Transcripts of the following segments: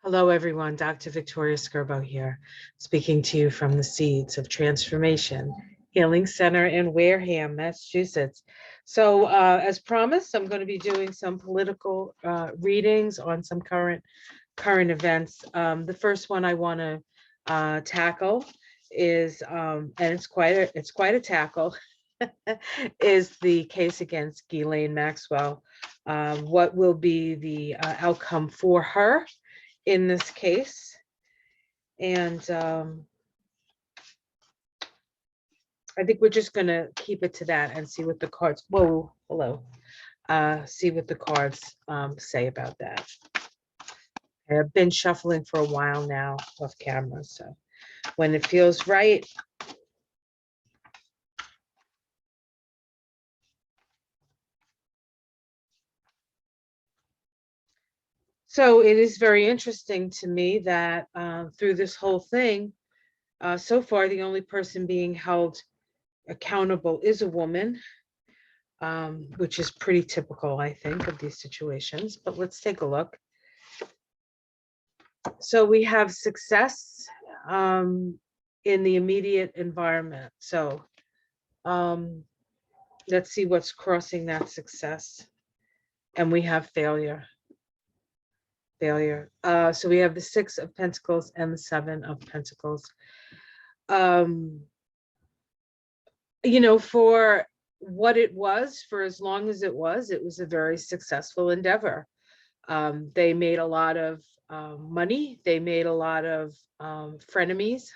Hello, everyone. Dr. Victoria Skirbo here, speaking to you from the Seeds of Transformation Healing Center in Wareham, Massachusetts. So, as promised, I'm going to be doing some political readings on some current events. The first one I want to tackle is, and it's quite a tackle, is the case against Ghislaine Maxwell. What will be the outcome for her in this case? And I think we're just going to keep it to that and see what the cards, whoa, hello, see what the cards say about that. I've been shuffling for a while now off camera, so when it feels right. So it is very interesting to me that through this whole thing, so far, the only person being held accountable is a woman, which is pretty typical, I think, of these situations. But let's take a look. So we have success in the immediate environment. So let's see what's crossing that success. And we have failure. So we have the 6 of Pentacles and the 7 of Pentacles. You know, for what it was, for as long as it was a very successful endeavor. They made a lot of money. They made a lot of frenemies.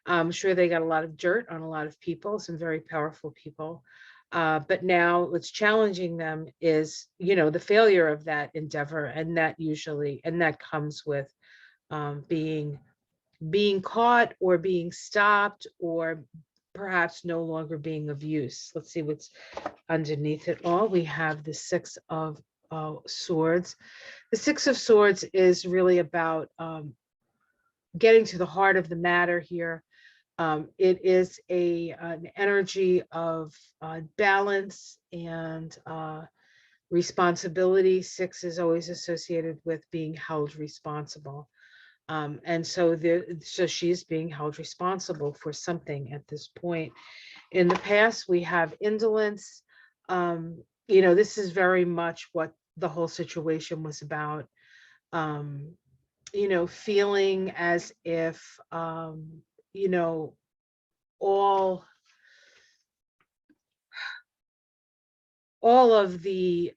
I'm sure they got a lot of dirt on a lot of people, some very powerful people. But now what's challenging them is, you know, the failure of that endeavor, and that comes with being caught or being stopped, or perhaps no longer being of use. Let's see what's underneath it all. We have the 6 of Swords. The 6 of Swords is really about getting to the heart of the matter here. It is an energy of balance and responsibility. 6 is always associated with being held responsible. And so she's being held responsible for something at this point. In the past, we have indolence. You know, this is very much what the whole situation was about. You know, feeling as if, you know, all of the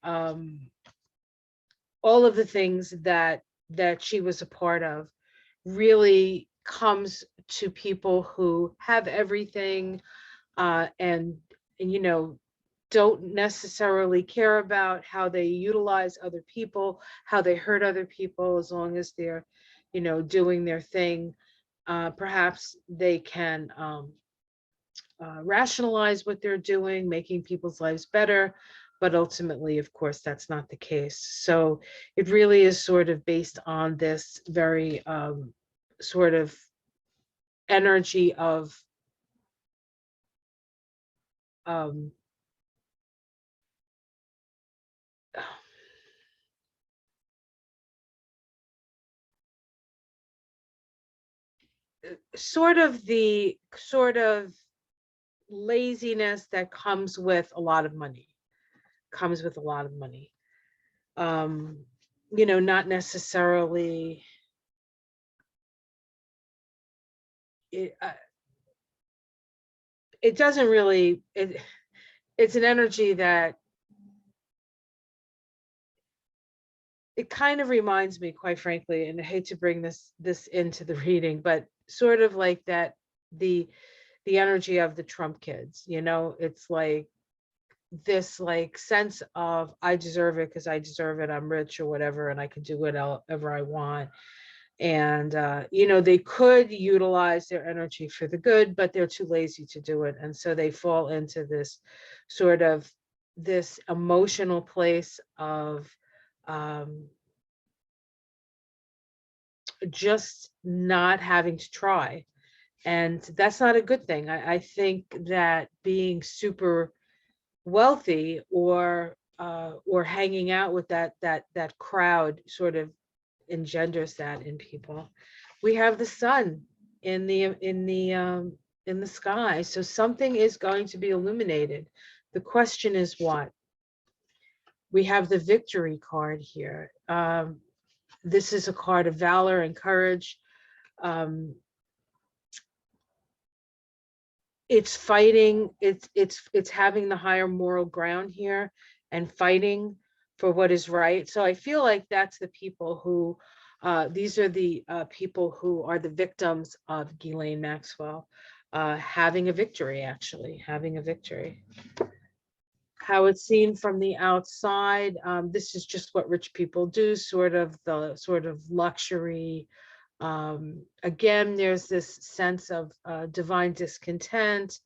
things that she was a part of really comes to people who have everything and you know, don't necessarily care about how they utilize other people, how they hurt other people, as long as they're, you know, doing their thing. Perhaps they can rationalize what they're doing, making people's lives better, but ultimately, of course, that's not the case. So it really is sort of based on this very sort of energy of sort of laziness that comes with a lot of money, you know, not necessarily it doesn't really, it's an energy that it kind of reminds me, quite frankly, and I hate to bring this into the reading, but sort of like that, the energy of the Trump kids, you know. It's like this like sense of I deserve it because I deserve it, I'm rich or whatever, and I can do whatever I want. And you know, they could utilize their energy for the good, but they're too lazy to do it, and so they fall into this sort of this emotional place of just not having to try. And that's not a good thing. I think that being super wealthy or hanging out with that crowd sort of engenders that in people. We have the sun in the sky, so something is going to be illuminated. The question is what? We have the victory card here. This is a card of valor and courage. It's fighting, it's having the higher moral ground here and fighting for what is right. So I feel like that's the people who, these are the people who are the victims of Ghislaine Maxwell, having a victory, actually, having a victory. How it's seen from the outside, this is just what rich people do, sort of luxury. Again, there's this sense of divine discontent.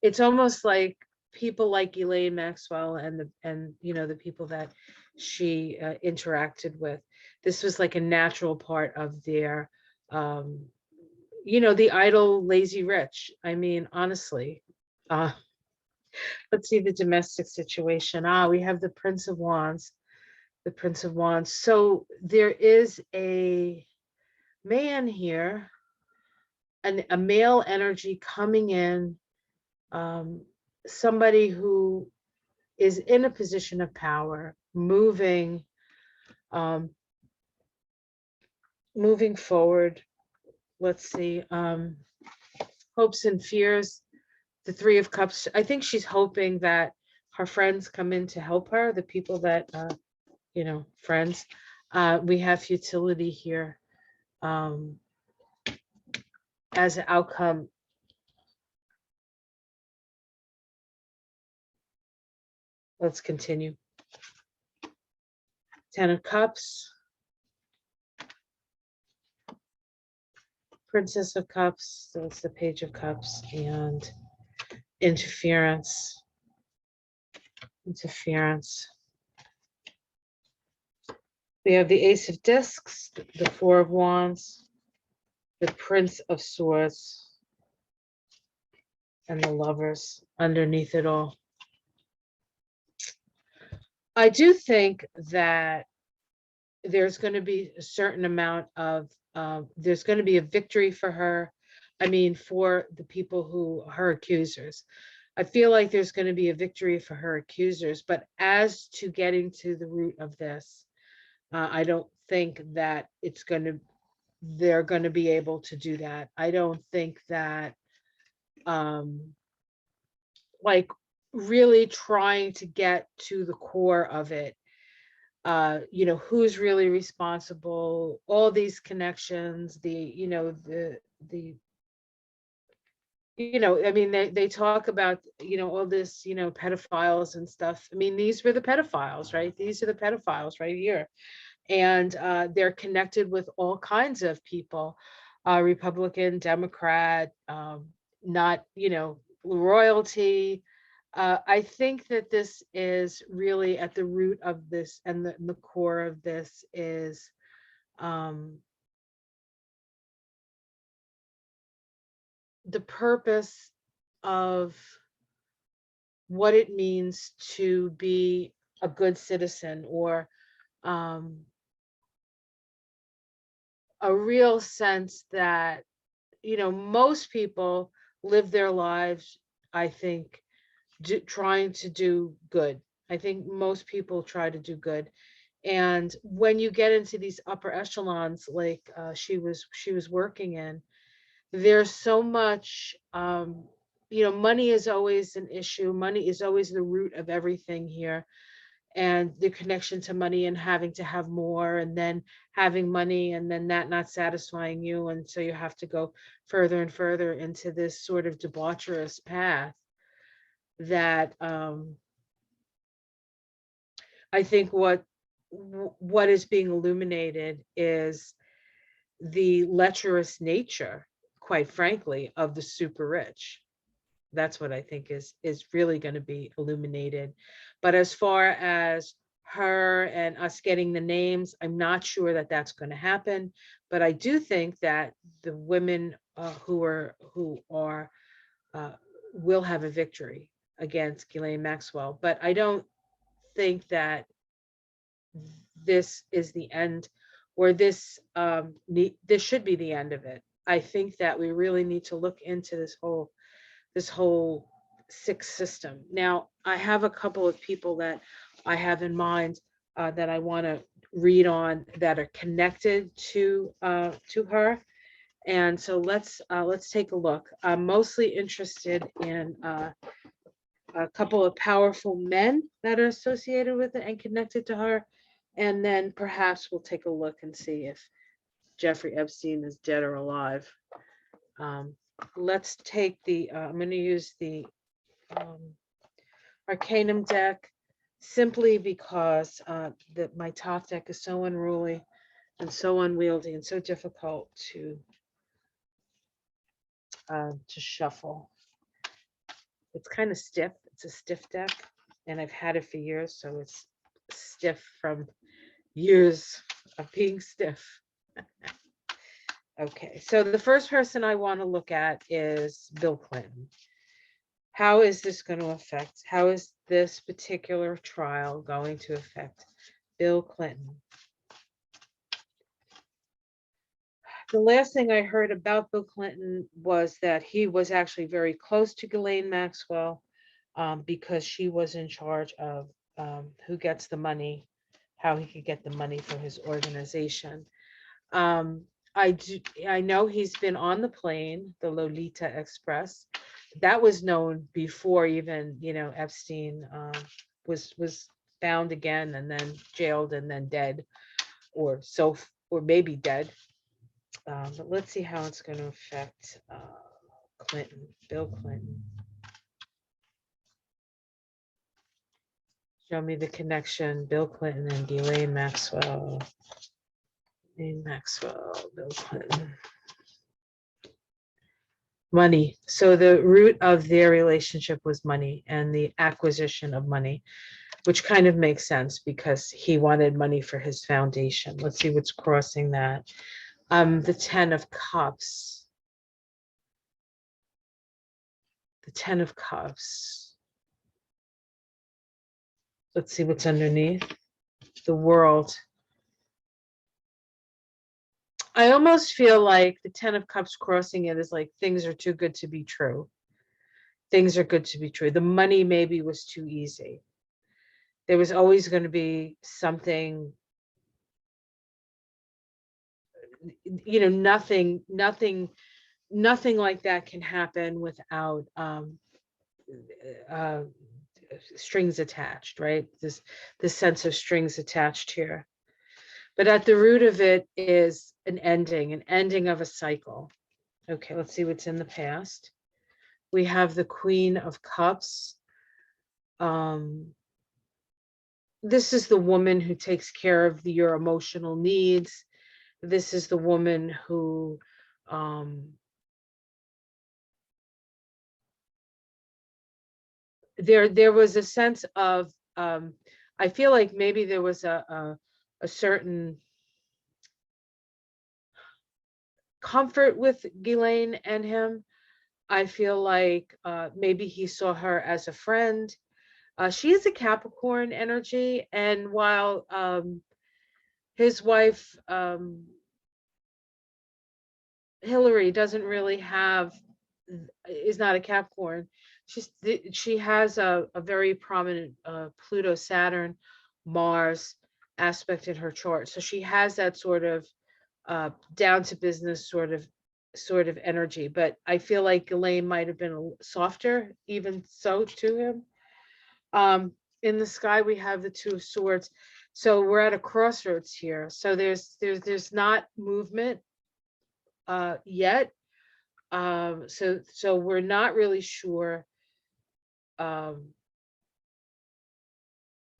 It's almost like people like Ghislaine Maxwell and the people that she interacted with. This was like a natural part of their, the idle, lazy rich. I mean, honestly. Let's see the domestic situation. We have the Prince of Wands. The Prince of Wands. So there is a man here, a male energy coming in, somebody who is in a position of power, moving forward. Let's see, hopes and fears. The Three of Cups. I think she's hoping that her friends come in to help her, the people that friends. We have futility here as an outcome. Let's continue. Ten of Cups. Princess of Cups. So it's the Page of Cups and interference. We have the Ace of Discs, the Four of Wands, the Prince of Swords, and the Lovers underneath it all. I do think that there's going to be a certain amount of, there's going to be a victory for her. I mean, for the people who, her accusers. I feel like there's going to be a victory for her accusers, but as to getting to the root of this, I don't think that they're going to be able to do that. I don't think that, like really trying to get to the core of it, who's really responsible, all these connections, I mean, they talk about, all this, pedophiles and stuff. I mean, these were the pedophiles, right? These are the pedophiles right here. And they're connected with all kinds of people, Republican, Democrat, not, royalty. I think that this is really at the root of this, and the core of this is the purpose of what it means to be a good citizen, or a real sense that, most people live their lives, I think, trying to do good. I think most people try to do good. And when you get into these upper echelons, like she was working in, there's so much, money is always an issue. Money is always the root of everything here. And the connection to money, and having to have more, and then having money, and then that not satisfying you. And so you have to go further and further into this sort of debaucherous path that I think what is being illuminated is the lecherous nature, quite frankly, of the super rich. That's what I think is really going to be illuminated. But as far as her and us getting the names, I'm not sure that that's going to happen. But I do think that the women who will have a victory against Ghislaine Maxwell. But I don't think that this is the end, or this this should be the end of it. I think that we really need to look into this whole sick system. Now, I have a couple of people that I have in mind that I want to read on that are connected to her. And so let's take a look. I'm mostly interested in a couple of powerful men that are associated with it and connected to her. And then perhaps we'll take a look and see if Jeffrey Epstein is dead or alive. Let's take the, I'm going to use the Arcanum deck simply because my Thoth deck is so unruly and so unwieldy and so difficult to shuffle. It's kind of stiff. It's a stiff deck, and I've had it for years, so it's stiff from years of being stiff. Okay, so the first person I want to look at is Bill Clinton. How is this going to affect? How is this particular trial going to affect Bill Clinton? The last thing I heard about Bill Clinton was that he was actually very close to Ghislaine Maxwell because she was in charge of who gets the money, how he could get the money for his organization. I know he's been on the plane, the Lolita Express. That was known before even, Epstein was found again and then jailed and then dead, or maybe dead. But let's see how it's going to affect Bill Clinton. Show me the connection, Bill Clinton and Ghislaine Maxwell. Ghislaine Maxwell, Bill Clinton. Money. So the root of their relationship was money and the acquisition of money, which kind of makes sense because he wanted money for his foundation. Let's see what's crossing that. The 10 of Cups. The 10 of Cups. Let's see what's underneath. The World. I almost feel like the 10 of Cups crossing it is like things are too good to be true. Things are good to be true. The money maybe was too easy. There was always going to be something, nothing like that can happen without strings attached, right? This sense of strings attached here. But at the root of it is an ending of a cycle. Okay, let's see what's in the past. We have the Queen of Cups. This is the woman who takes care of your emotional needs. This is the woman who there was a sense of I feel like maybe there was a certain comfort with Ghislaine and him. I feel like maybe he saw her as a friend. She is a Capricorn energy, and while his wife Hillary doesn't really is not a Capricorn. She has a very prominent Pluto, Saturn, Mars aspect in her chart. So she has that sort of down to business sort of energy. But I feel like Ghislaine might have been softer, even so, to him. In the sky, we have the Two of Swords. So we're at a crossroads here. So there's not movement yet. So we're not really sure.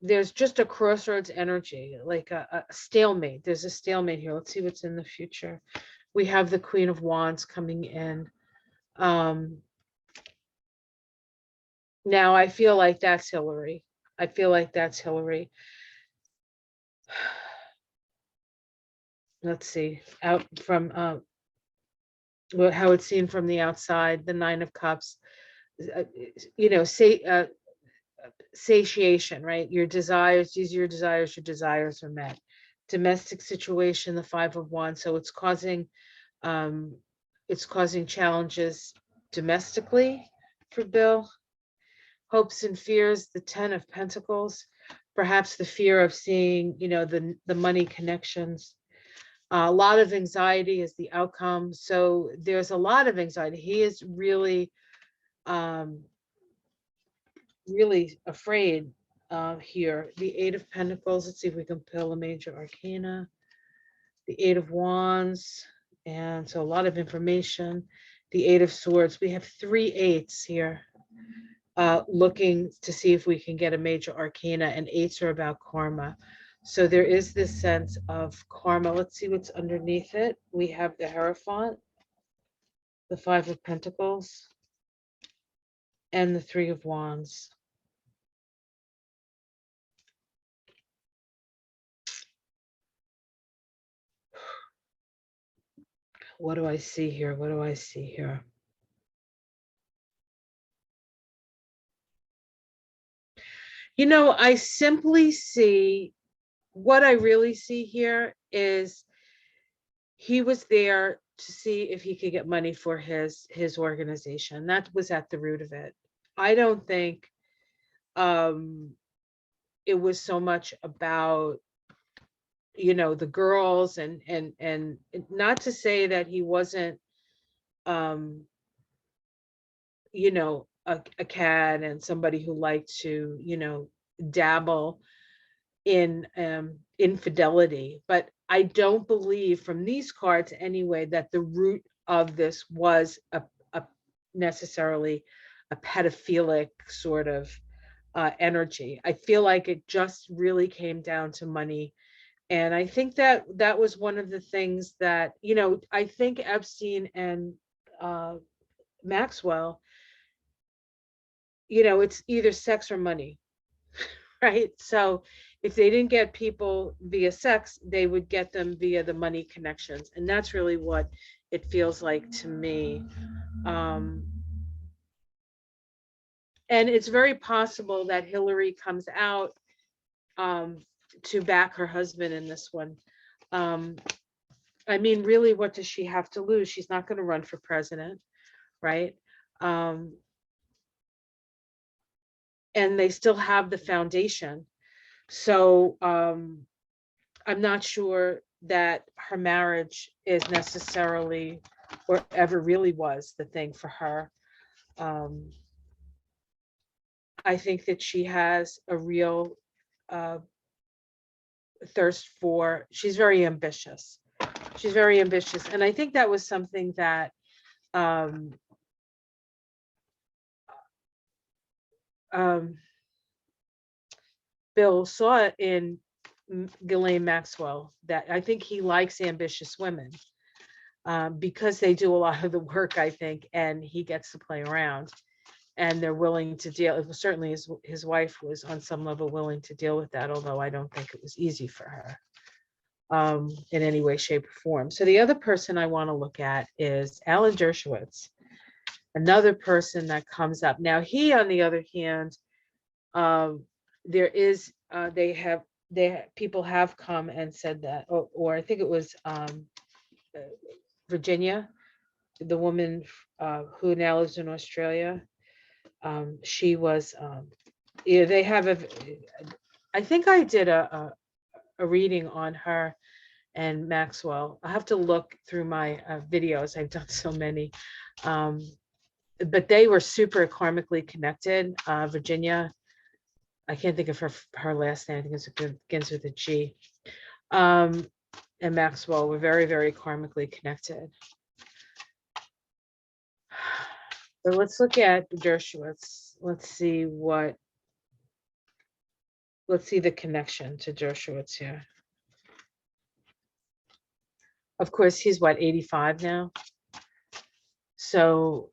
There's just a crossroads energy, like a stalemate. There's a stalemate here. Let's see what's in the future. We have the Queen of Wands coming in. Now I feel like that's Hillary. Let's see, out from how it's seen from the outside, the Nine of Cups. satiation, right? Your desires, these are your desires are met. Domestic situation, the 5 of Wands. So it's causing challenges domestically for Bill. Hopes and fears, the 10 of Pentacles, perhaps the fear of seeing, the money connections. A lot of anxiety is the outcome. So there's a lot of anxiety. He is really, really afraid here. The 8 of Pentacles. Let's see if we can pull a major arcana. The 8 of Wands. And so a lot of information. The 8 of Swords. We have 3 8s here. Looking to see if we can get a major arcana, and 8s are about karma. So there is this sense of karma. Let's see what's underneath it. We have the Hierophant, the 5 of Pentacles, and the 3 of Wands. What do I see here? What do I see here? I simply see, what I really see here is he was there to see if he could get money for his organization. That was at the root of it. I don't think it was so much about the girls, and not to say that he wasn't a cad and somebody who liked to dabble in infidelity, but I don't believe from these cards anyway that the root of this was a necessarily a pedophilic sort of energy. I feel like it just really came down to money. And I think that was one of the things that, I think Epstein and Maxwell, it's either sex or money, right? So if they didn't get people via sex, they would get them via the money connections. And that's really what it feels like to me. And it's very possible that Hillary comes out to back her husband in this one. I mean, really, what does she have to lose? She's not going to run for president, right? And they still have the foundation. So I'm not sure that her marriage is necessarily, or ever really was, the thing for her. I think that she has a real thirst for, she's very ambitious. She's very ambitious. And I think that was something that Bill saw in Ghislaine Maxwell, that I think he likes ambitious women because they do a lot of the work, I think, and he gets to play around, and they're willing to deal. Certainly his wife was on some level willing to deal with that, although I don't think it was easy for her in any way, shape, or form. So the other person I want to look at is Alan Dershowitz, another person that comes up. Now he, on the other hand, there is people have come and said that, or I think it was Virginia, the woman who now lives in Australia. She was, they have I think I did a reading on her and Maxwell. I have to look through my videos. I've done so many. But they were super karmically connected. Virginia, I can't think of her last name. I think it begins with a G. And Maxwell were very, very karmically connected. So let's look at Dershowitz. Let's see the connection to Dershowitz here. Of course, he's what, 85 now? So,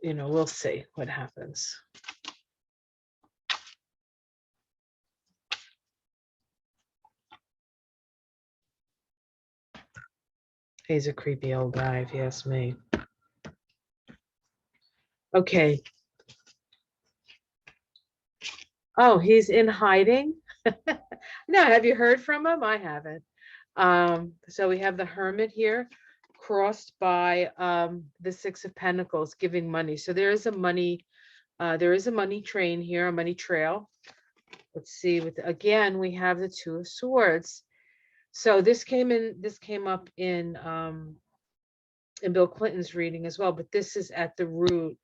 we'll see what happens. He's a creepy old guy, if you ask me. Okay. Oh, he's in hiding. No, have you heard from him? I haven't. So we have the Hermit here, crossed by the Six of Pentacles, giving money. So there is a money train here, a money trail. Let's see, with again, we have the Two of Swords. So this came up in Bill Clinton's reading as well, but this is at the root.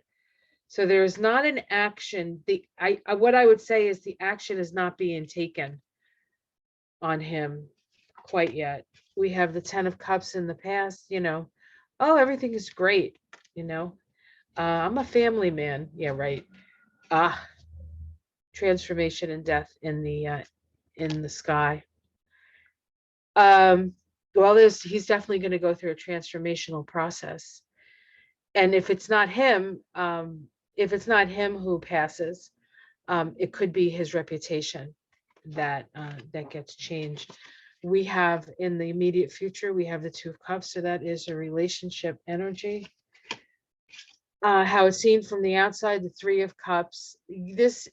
So there is not an action. What I would say is the action is not being taken on him quite yet. We have the Ten of Cups in the past, oh, everything is great, I'm a family man. Yeah, right. Ah, transformation and death in the sky. Well, he's definitely going to go through a transformational process. And if it's not him, who passes, it could be his reputation that gets changed. We have in the immediate future, we have the Two of Cups, so that is a relationship energy. How it's seen from the outside, the Three of Cups. In this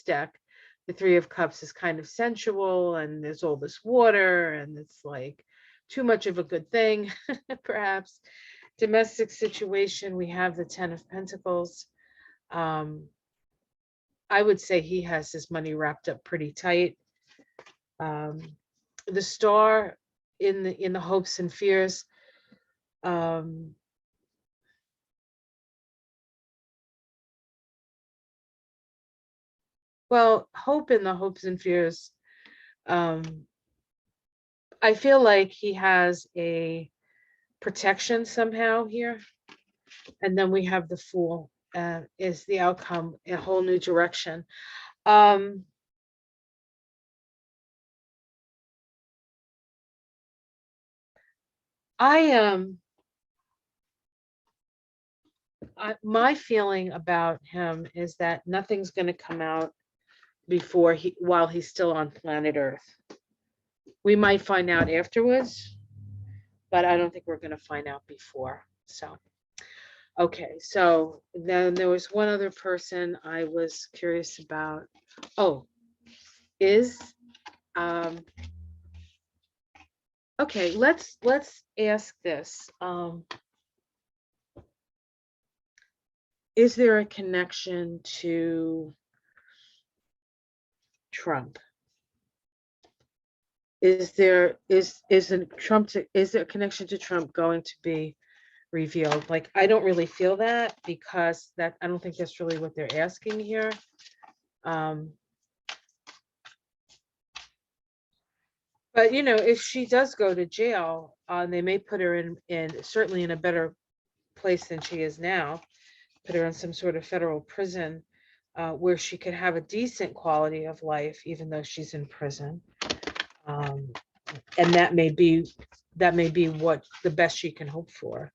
deck, the Three of Cups is kind of sensual, and there's all this water, and it's like too much of a good thing, perhaps. Domestic situation, we have the Ten of Pentacles. I would say he has his money wrapped up pretty tight. The Star in the hopes and fears. Well, hope in the hopes and fears. I feel like he has a protection somehow here. And then we have the Fool, is the outcome, a whole new direction. My feeling about him is that nothing's going to come out while he's still on planet Earth. We might find out afterwards, but I don't think we're going to find out before. So, okay. So then there was one other person I was curious about. Oh, okay, let's ask this. Is there a connection to Trump? Is there a connection to Trump going to be revealed? Like, I don't really feel that, because I don't think that's really what they're asking here. But if she does go to jail, they may put her in certainly in a better place than she is now, put her in some sort of federal prison, where she could have a decent quality of life, even though she's in prison. And that may be what the best she can hope for.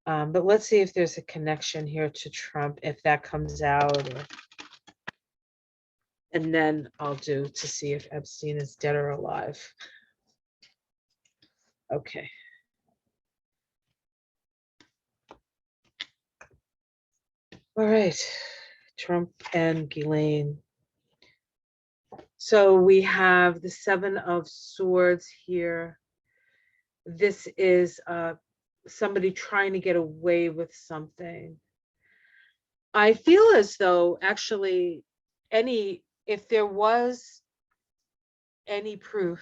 But let's see if there's a connection here to Trump, if that comes out, and then I'll do to see if Epstein is dead or alive. Okay. All right, Trump and Ghislaine. So we have the Seven of Swords here. This is somebody trying to get away with something. I feel as though actually if there was any proof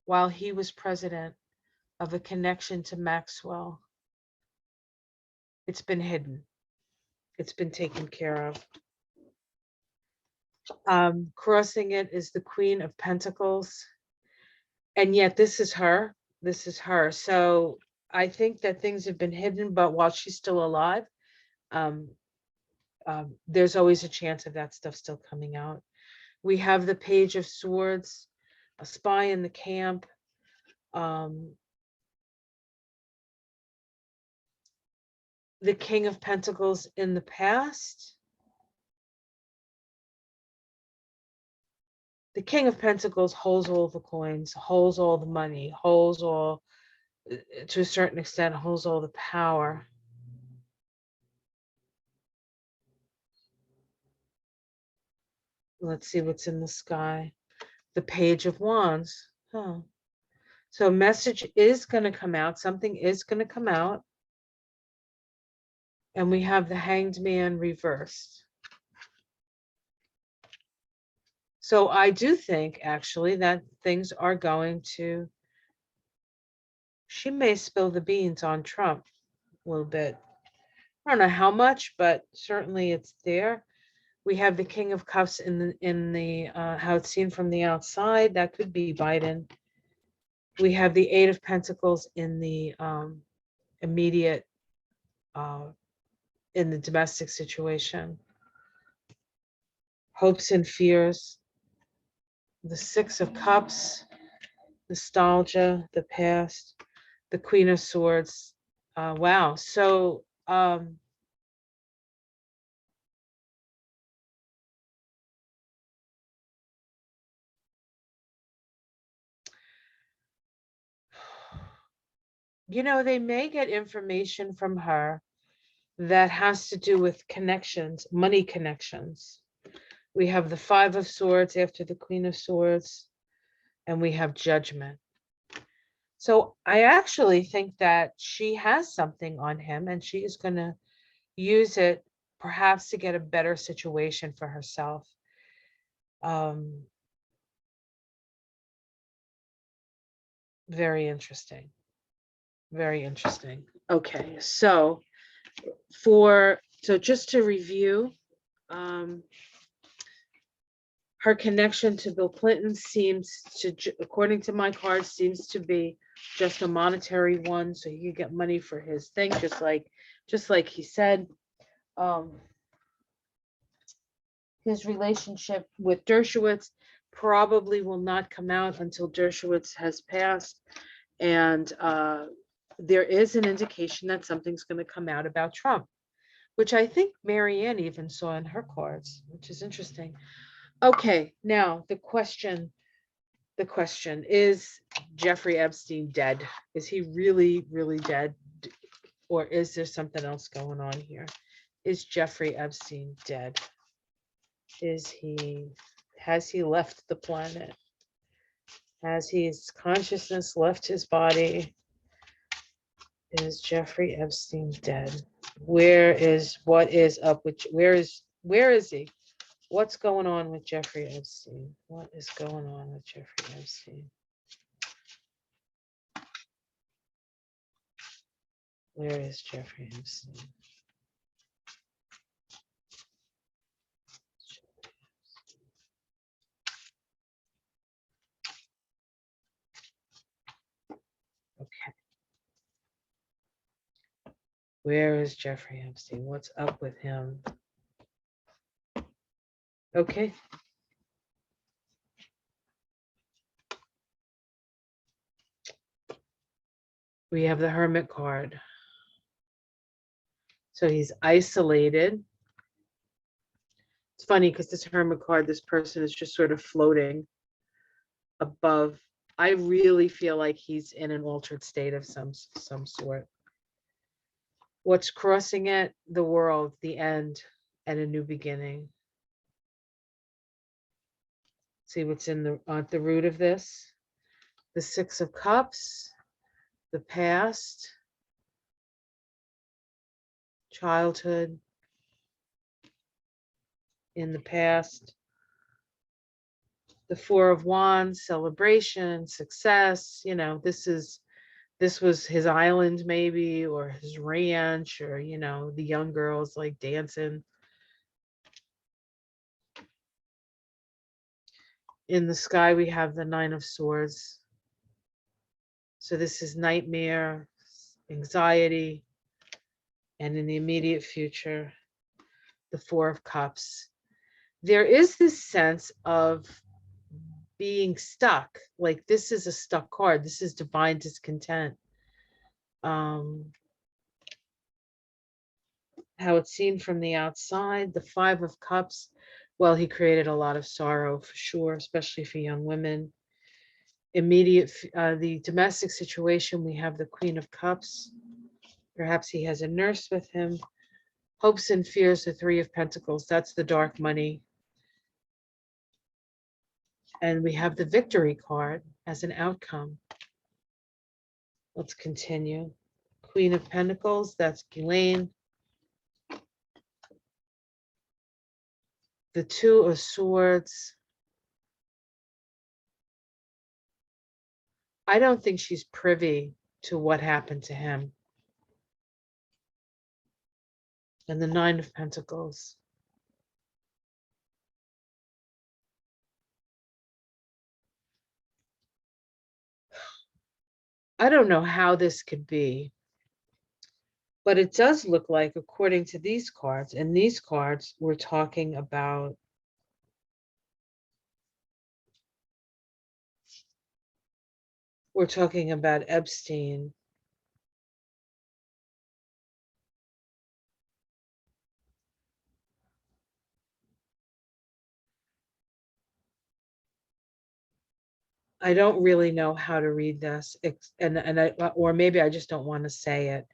while he was president of a connection to Maxwell, it's been hidden. It's been taken care of. Crossing it is the Queen of Pentacles. And yet this is her. This is her. So I think that things have been hidden, but while she's still alive, there's always a chance of that stuff still coming out. We have the Page of Swords, a spy in the camp. The King of Pentacles in the past. The King of Pentacles holds all the coins, holds all the money, holds all, to a certain extent, holds all the power. Let's see what's in the sky. The Page of Wands. Huh. So a message is going to come out. Something is going to come out. And we have the Hanged Man reversed. So I do think, actually, that things are going to, she may spill the beans on Trump a little bit. I don't know how much, but certainly it's there. We have the King of Cups in the how it's seen from the outside. That could be Biden. We have the Eight of Pentacles in the immediate, in the domestic situation. Hopes and fears. The Six of Cups, nostalgia, the past, the Queen of Swords. Wow. So you know, they may get information from her that has to do with connections, money connections. We have the Five of Swords after the Queen of Swords, and we have Judgment. So I actually think that she has something on him, and she is going to use it perhaps to get a better situation for herself. Very interesting. Very interesting. Okay, so just to review, her connection to Bill Clinton seems to, according to my card, seems to be just a monetary one. So he could get money for his thing, just like he said. His relationship with Dershowitz probably will not come out until Dershowitz has passed. And there is an indication that something's going to come out about Trump, which I think Marianne even saw in her cards, which is interesting. Okay, now the question is Jeffrey Epstein dead? Is he really, really dead? Or is there something else going on here? Is Jeffrey Epstein dead? Has he left the planet? Has his consciousness left his body? Is Jeffrey Epstein dead? What is up with, where is he? What's going on with Jeffrey Epstein? What is going on with Jeffrey Epstein? Where is Jeffrey Epstein? Okay. Where is Jeffrey Epstein? What's up with him? Okay. We have the Hermit card. So he's isolated. It's funny because this Hermit card, this person is just sort of floating above. I really feel like he's in an altered state of some sort. What's crossing it? The world, the end, and a new beginning. See what's in the root of this? The Six of Cups, the past, childhood, in the past, the Four of Wands, celebration, success. You know, this was his island maybe, or his ranch, or, you know, the young girls like dancing. In the sky, we have the Nine of Swords. So this is nightmare, anxiety, and in the immediate future, the Four of Cups. There is this sense of being stuck, like this is a stuck card. This is divine discontent. How it's seen from the outside, the Five of Cups. Well, he created a lot of sorrow for sure, especially for young women. Immediate, the domestic situation, we have the Queen of Cups. Perhaps he has a nurse with him. Hopes and fears, the Three of Pentacles. That's the dark money. And we have the victory card as an outcome. Let's continue. Queen of Pentacles, that's Ghislaine. The Two of Swords. I don't think she's privy to what happened to him. And the Nine of Pentacles. I don't know how this could be, but it does look like, according to these cards, and these cards, we're talking about Epstein. I don't really know how to read this, or maybe I just don't want to say it.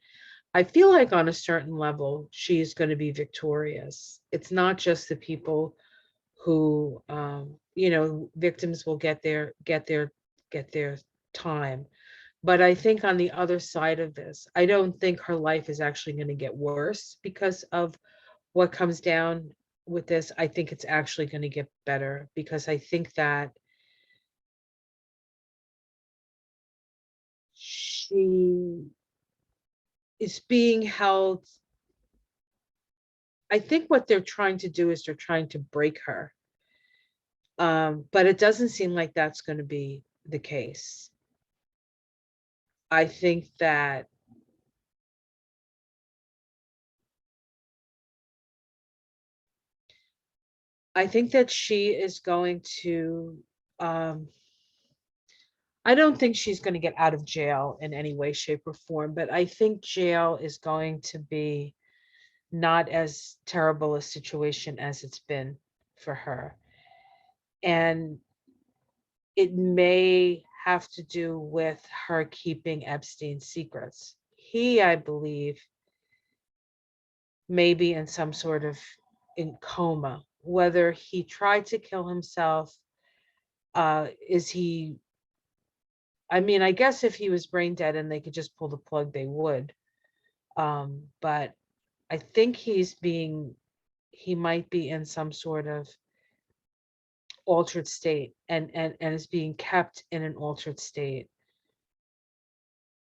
I feel like on a certain level, she's going to be victorious. It's not just the people who, victims will get their time. But I think on the other side of this, I don't think her life is actually going to get worse because of what comes down with this. I think it's actually going to get better, because I think that she is being held. I think what they're trying to do is they're trying to break her. But it doesn't seem like that's going to be the case. I think that she is going to, I don't think she's going to get out of jail in any way, shape, or form, but I think jail is going to be not as terrible a situation as it's been for her. And it may have to do with her keeping Epstein's secrets. He, I believe, may be in some sort of in coma. Whether he tried to kill himself, is he, I mean, I guess if he was brain dead and they could just pull the plug, they would. But I think he might be in some sort of altered state, and is being kept in an altered state.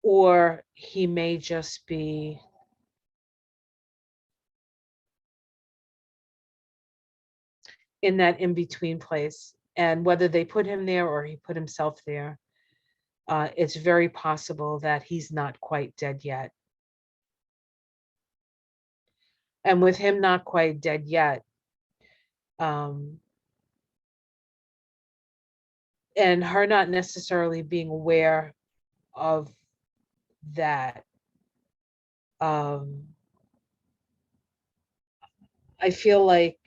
Or he may just be in that in-between place. And whether they put him there or he put himself there, it's very possible that he's not quite dead yet. And with him not quite dead yet, and her not necessarily being aware of that, I feel like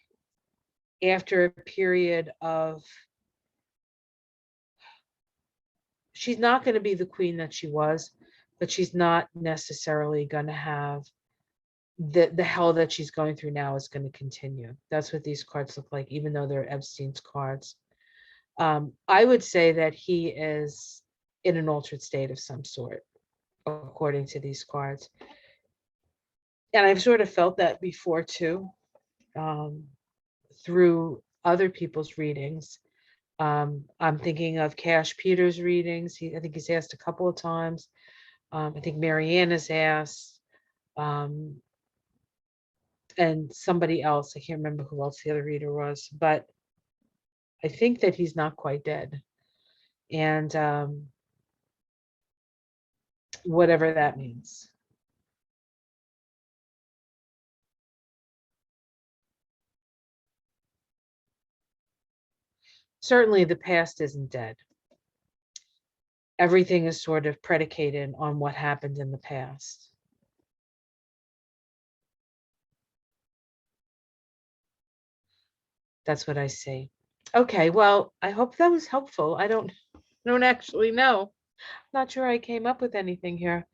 after a period of, she's not going to be the queen that she was, but she's not necessarily going to have the hell that she's going through now is going to continue. That's what these cards look like, even though they're Epstein's cards. I would say that he is in an altered state of some sort, according to these cards. And I've sort of felt that before too, through other people's readings. I'm thinking of Cash Peters' readings. I think he's asked a couple of times. I think Marianne has asked, and somebody else. I can't remember who else the other reader was, but I think that he's not quite dead. And whatever that means. Certainly the past isn't dead. Everything is sort of predicated on what happened in the past. That's what I see. Okay, well, I hope that was helpful. I don't actually know. Not sure I came up with anything here,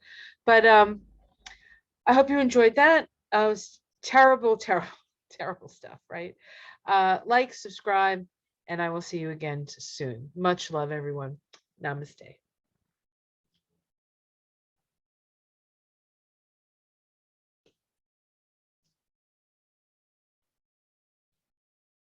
but I hope you enjoyed that. It was terrible, terrible, terrible stuff, right? Like, subscribe, and I will see you again soon. Much love, everyone. Namaste.